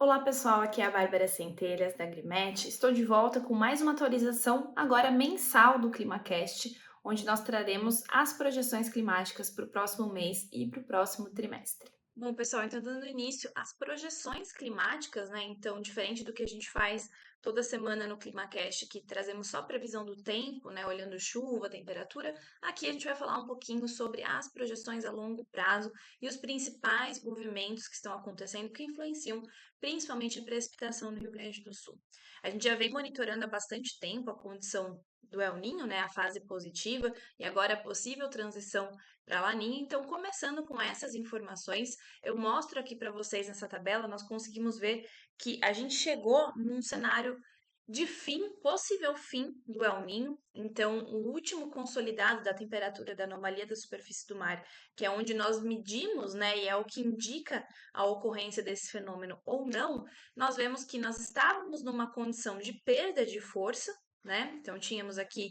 Olá pessoal, aqui é a Bárbara Centelhas da Agrimet. Estou de volta com mais uma atualização agora mensal do ClimaCast, onde nós traremos as projeções climáticas para o próximo mês e para o próximo trimestre. Bom, pessoal, então dando início às projeções climáticas, né? Então, diferente do que a gente faz toda semana no ClimaCast, que trazemos só previsão do tempo, né? Olhando chuva, temperatura, aqui a gente vai falar um pouquinho sobre as projeções a longo prazo e os principais movimentos que estão acontecendo que influenciam principalmente a precipitação no Rio Grande do Sul. A gente já vem monitorando há bastante tempo a condição do El Niño, né? A fase positiva e agora a possível transição para a Laninha. Então, começando com essas informações, eu mostro aqui para vocês nessa tabela, nós conseguimos ver que a gente chegou num cenário de fim, possível fim do El Niño. Então, o último consolidado da temperatura da anomalia da superfície do mar, que é onde nós medimos, né, e é o que indica a ocorrência desse fenômeno ou não, nós vemos que nós estávamos numa condição de perda de força, né? Então, tínhamos aqui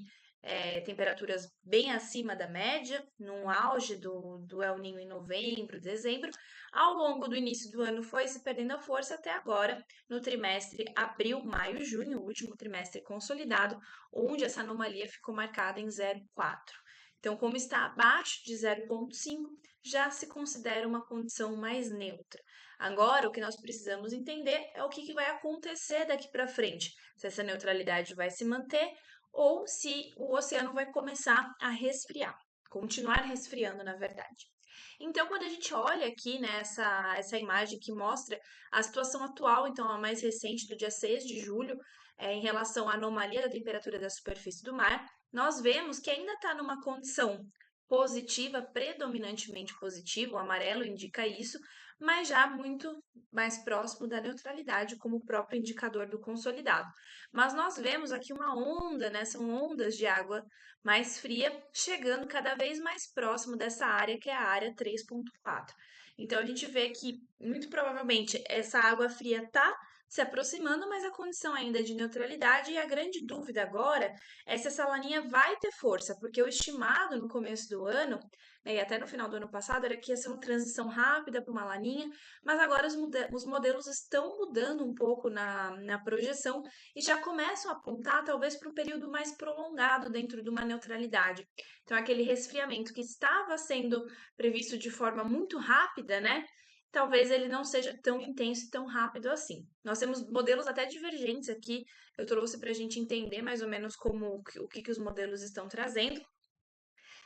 temperaturas bem acima da média, no auge do El Niño em novembro, dezembro. Ao longo do início do ano foi se perdendo a força até agora, no trimestre abril, maio, junho, o último trimestre consolidado, onde essa anomalia ficou marcada em 0,4. Então, como está abaixo de 0,5, já se considera uma condição mais neutra. Agora, o que nós precisamos entender é o que vai acontecer daqui para frente. Se essa neutralidade vai se manter ou se o oceano vai começar a resfriar, continuar resfriando, na verdade. Então, quando a gente olha aqui essa imagem que mostra a situação atual, então a mais recente, do dia 6 de julho, em relação à anomalia da temperatura da superfície do mar, nós vemos que ainda está numa condição positiva, predominantemente positiva, o amarelo indica isso, mas já muito mais próximo da neutralidade, como o próprio indicador do consolidado. Mas nós vemos aqui uma onda, né? São ondas de água mais fria chegando cada vez mais próximo dessa área, que é a área 3,4. Então a gente vê que muito provavelmente essa água fria está se aproximando, mas a condição ainda é de neutralidade, e a grande dúvida agora é se essa laninha vai ter força, porque o estimado no começo do ano, né, e até no final do ano passado, era que ia ser uma transição rápida para uma laninha, mas agora os modelos estão mudando um pouco na projeção e já começam a apontar talvez para um período mais prolongado dentro de uma neutralidade. Então, aquele resfriamento que estava sendo previsto de forma muito rápida, né? Talvez ele não seja tão intenso e tão rápido assim. Nós temos modelos até divergentes aqui. Eu trouxe para a gente entender mais ou menos como o que os modelos estão trazendo.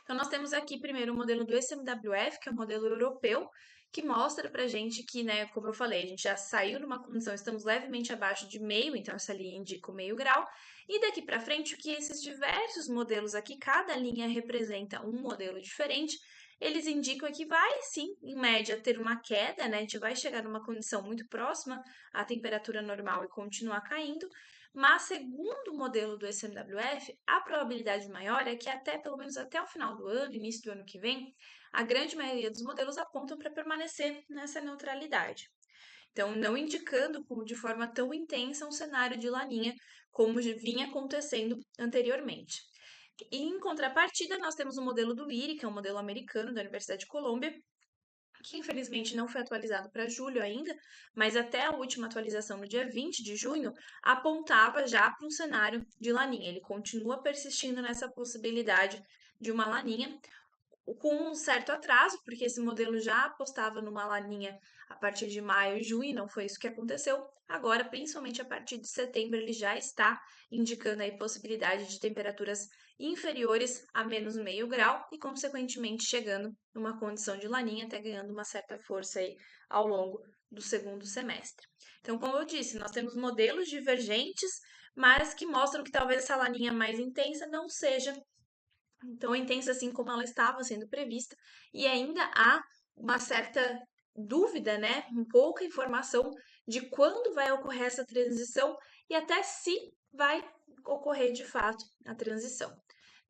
Então, nós temos aqui primeiro o modelo do ECMWF, que é o modelo europeu, que mostra para a gente que, né, como eu falei, a gente já saiu numa condição, estamos levemente abaixo de meio, então essa linha indica o meio grau, e daqui para frente, o que esses diversos modelos aqui, cada linha representa um modelo diferente, eles indicam que vai sim, em média, ter uma queda, né? A gente vai chegar numa condição muito próxima à temperatura normal e continuar caindo, mas, segundo o modelo do ECMWF, a probabilidade maior é que até pelo menos até o final do ano, início do ano que vem, a grande maioria dos modelos apontam para permanecer nessa neutralidade. Então, não indicando como de forma tão intensa um cenário de laninha como vinha acontecendo anteriormente. E, em contrapartida, nós temos o modelo do IRI, que é um modelo americano da Universidade de Colômbia, que infelizmente não foi atualizado para julho ainda, mas até a última atualização no dia 20 de junho apontava já para um cenário de laninha. Ele continua persistindo nessa possibilidade de uma laninha, com um certo atraso, porque esse modelo já apostava numa laninha a partir de maio e junho, e não foi isso que aconteceu. Agora, principalmente a partir de setembro, ele já está indicando aí possibilidade de temperaturas inferiores a menos meio grau e, consequentemente, chegando numa condição de laninha, até ganhando uma certa força aí ao longo do segundo semestre. Então, como eu disse, nós temos modelos divergentes, mas que mostram que talvez essa laninha mais intensa não seja tão intensa assim como ela estava sendo prevista, e ainda há uma certa dúvida, né? Um pouca informação de quando vai ocorrer essa transição e até se vai ocorrer de fato a transição,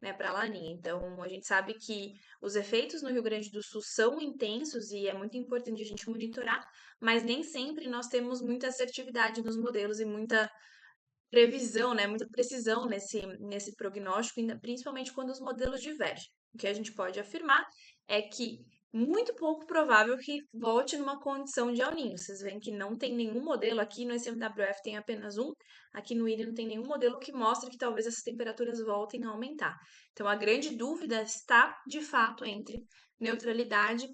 né, para a Laninha. Então, a gente sabe que os efeitos no Rio Grande do Sul são intensos e é muito importante a gente monitorar, mas nem sempre nós temos muita assertividade nos modelos e muita previsão, né, muita precisão nesse prognóstico, principalmente quando os modelos divergem. O que a gente pode afirmar é que muito pouco provável que volte numa condição de El Niño. Vocês veem que não tem nenhum modelo aqui, no SMWF tem apenas um, aqui no IRI não tem nenhum modelo que mostre que talvez essas temperaturas voltem a aumentar. Então, a grande dúvida está, de fato, entre neutralidade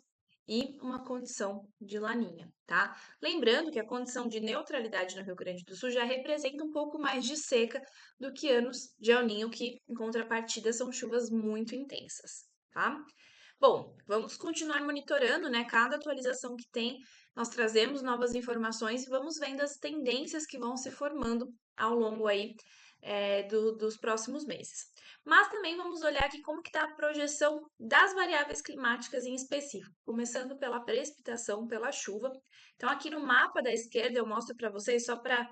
e uma condição de laninha, tá? Lembrando que a condição de neutralidade no Rio Grande do Sul já representa um pouco mais de seca do que anos de El Niño, que, em contrapartida, são chuvas muito intensas, tá? Bom, vamos continuar monitorando, né? Cada atualização que tem, nós trazemos novas informações e vamos vendo as tendências que vão se formando ao longo aí dos próximos meses. Mas também vamos olhar aqui como que está a projeção das variáveis climáticas em específico, começando pela precipitação, pela chuva. Então, aqui no mapa da esquerda eu mostro para vocês, só para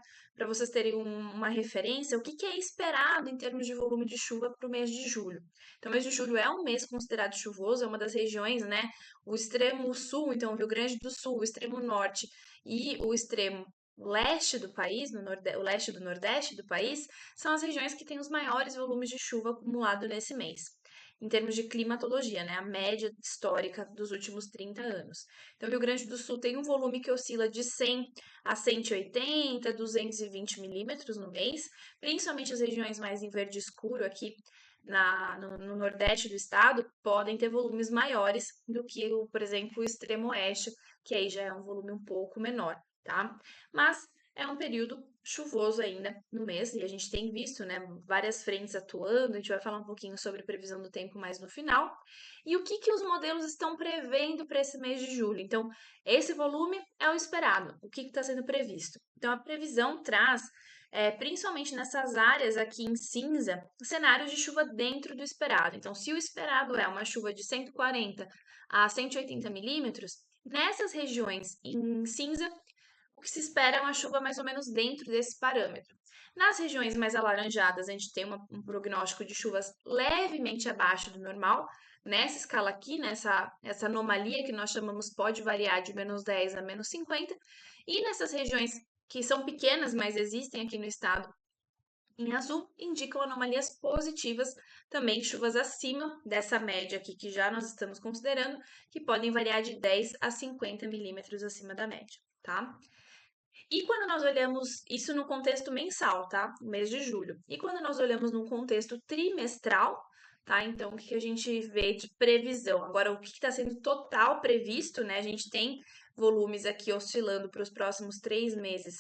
vocês terem uma referência, o que, que é esperado em termos de volume de chuva para o mês de julho. Então, o mês de julho é um mês considerado chuvoso, é uma das regiões, né? O extremo sul, então, o Rio Grande do Sul, o extremo norte e o extremo leste do país, o leste do nordeste do país, são as regiões que têm os maiores volumes de chuva acumulado nesse mês. Em termos de climatologia, né? A média histórica dos últimos 30 anos. Então, o Rio Grande do Sul tem um volume que oscila de 100 a 180, 220 milímetros no mês, principalmente as regiões mais em verde escuro aqui no nordeste do estado podem ter volumes maiores do que, por exemplo, o extremo oeste, que aí já é um volume um pouco menor, tá? Mas é um período chuvoso ainda no mês e a gente tem visto, né, várias frentes atuando. A gente vai falar um pouquinho sobre previsão do tempo mais no final. E o que que os modelos estão prevendo para esse mês de julho? Então, esse volume é o esperado. O que está sendo previsto? Então, a previsão traz principalmente nessas áreas aqui em cinza, cenários de chuva dentro do esperado. Então, se o esperado é uma chuva de 140 a 180 milímetros, nessas regiões em cinza, o que se espera é uma chuva mais ou menos dentro desse parâmetro. Nas regiões mais alaranjadas, a gente tem um prognóstico de chuvas levemente abaixo do normal. Nessa escala aqui, essa anomalia que nós chamamos pode variar de menos 10 a menos 50. E nessas regiões que são pequenas, mas existem aqui no estado, em azul, indicam anomalias positivas, também chuvas acima dessa média aqui que já nós estamos considerando, que podem variar de 10 a 50 milímetros acima da média, tá? E quando nós olhamos isso no contexto mensal, tá? O mês de julho. E quando nós olhamos no contexto trimestral, tá? Então, o que a gente vê de previsão? Agora, o que está sendo total previsto, né? A gente tem volumes aqui oscilando para os próximos 3 meses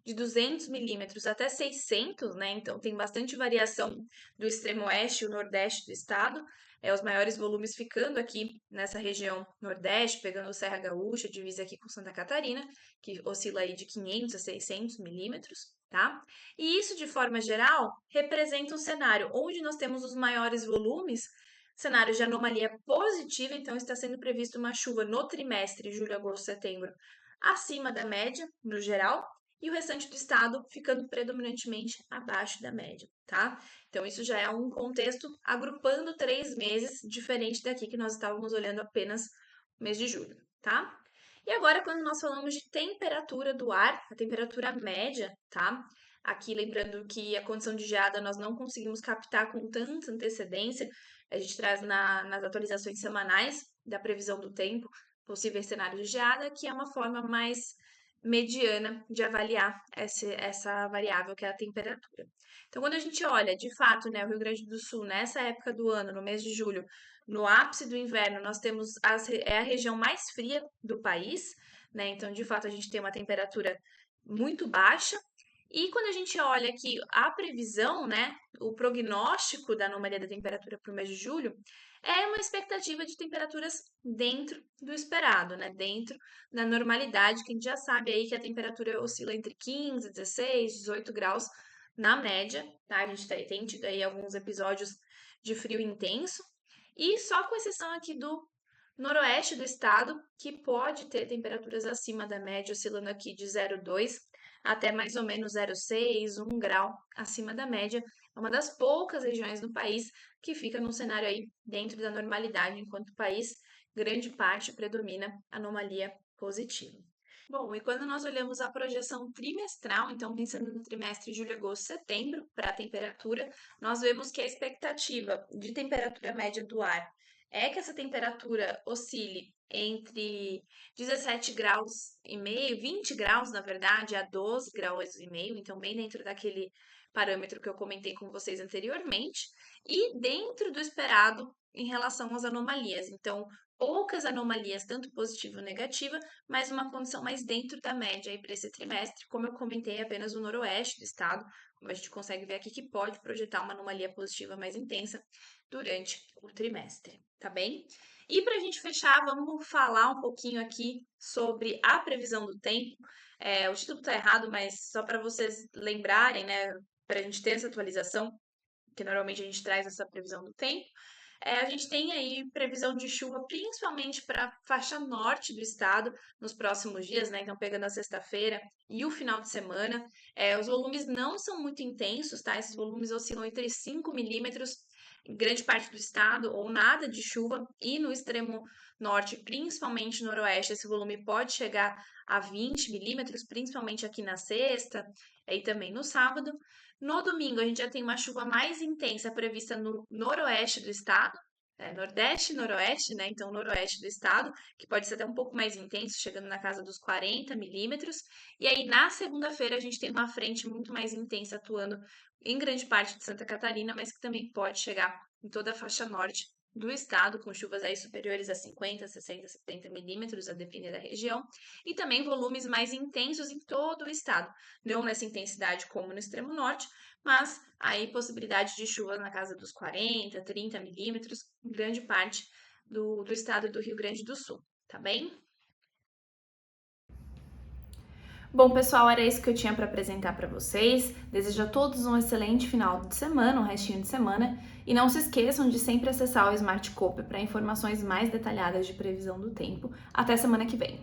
de 200 milímetros até 600, né? Então, tem bastante variação do extremo oeste e o nordeste do estado. Os maiores volumes ficando aqui nessa região nordeste, pegando Serra Gaúcha, divisa aqui com Santa Catarina, que oscila aí de 500 a 600 milímetros, tá? E isso, de forma geral, representa um cenário onde nós temos os maiores volumes, cenário de anomalia positiva, então está sendo previsto uma chuva no trimestre, julho, agosto, setembro, acima da média, no geral, e o restante do estado ficando predominantemente abaixo da média, tá? Então, isso já é um contexto agrupando 3 meses, diferente daqui que nós estávamos olhando apenas o mês de julho, tá? E agora, quando nós falamos de temperatura do ar, a temperatura média, tá? Aqui, lembrando que a condição de geada nós não conseguimos captar com tanta antecedência, a gente traz nas atualizações semanais da previsão do tempo possíveis cenários de geada, que é uma forma mais mediana de avaliar essa variável que é a temperatura. Então, quando a gente olha, de fato, né, o Rio Grande do Sul, nessa época do ano, no mês de julho, no ápice do inverno, nós temos é a região mais fria do país, né? Então, de fato, a gente tem uma temperatura muito baixa. E quando a gente olha aqui a previsão, né, o prognóstico da anomalia da temperatura para o mês de julho, é uma expectativa de temperaturas dentro do esperado, né, dentro da normalidade, que a gente já sabe aí que a temperatura oscila entre 15, 16, 18 graus na média, tá? A gente tem tido aí alguns episódios de frio intenso, e só com exceção aqui do noroeste do estado, que pode ter temperaturas acima da média, oscilando aqui de 0,2 até mais ou menos 0,6, 1 grau acima da média. É uma das poucas regiões do país que fica num cenário aí dentro da normalidade, enquanto o país, grande parte, predomina anomalia positiva. Bom, e quando nós olhamos a projeção trimestral, então pensando no trimestre julho, agosto, setembro, para a temperatura, nós vemos que a expectativa de temperatura média do ar é que essa temperatura oscile entre 17 graus e meio, 20 graus, na verdade, a 12 graus e meio, então bem dentro daquele parâmetro que eu comentei com vocês anteriormente, e dentro do esperado em relação às anomalias. Então, poucas anomalias, tanto positiva ou negativa, mas uma condição mais dentro da média aí para esse trimestre, como eu comentei, apenas o noroeste do estado, como a gente consegue ver aqui, que pode projetar uma anomalia positiva mais intensa durante o trimestre, tá bem? E para a gente fechar, vamos falar um pouquinho aqui sobre a previsão do tempo. O título está errado, mas só para vocês lembrarem, né, para a gente ter essa atualização, que normalmente a gente traz essa previsão do tempo. A gente tem aí previsão de chuva, principalmente para a faixa norte do estado, nos próximos dias, né? Então, pegando a sexta-feira e o final de semana. Os volumes não são muito intensos, tá? Esses volumes oscilam entre 5 milímetros em grande parte do estado, ou nada de chuva, e no extremo norte, principalmente no noroeste, esse volume pode chegar a 20 milímetros, principalmente aqui na sexta e também no sábado. No domingo, a gente já tem uma chuva mais intensa prevista no noroeste do estado, nordeste e noroeste, né? Então, noroeste do estado, que pode ser até um pouco mais intenso, chegando na casa dos 40 milímetros. E aí, na segunda-feira, a gente tem uma frente muito mais intensa atuando em grande parte de Santa Catarina, mas que também pode chegar em toda a faixa norte do estado, com chuvas aí superiores a 50, 60, 70 milímetros, a depender da região, e também volumes mais intensos em todo o estado, não nessa intensidade como no extremo norte, mas aí possibilidade de chuvas na casa dos 40, 30 milímetros, em grande parte do estado do Rio Grande do Sul, tá bem? Bom, pessoal, era isso que eu tinha para apresentar para vocês. Desejo a todos um excelente final de semana, um restinho de semana. E não se esqueçam de sempre acessar o Smartcopy para informações mais detalhadas de previsão do tempo. Até semana que vem!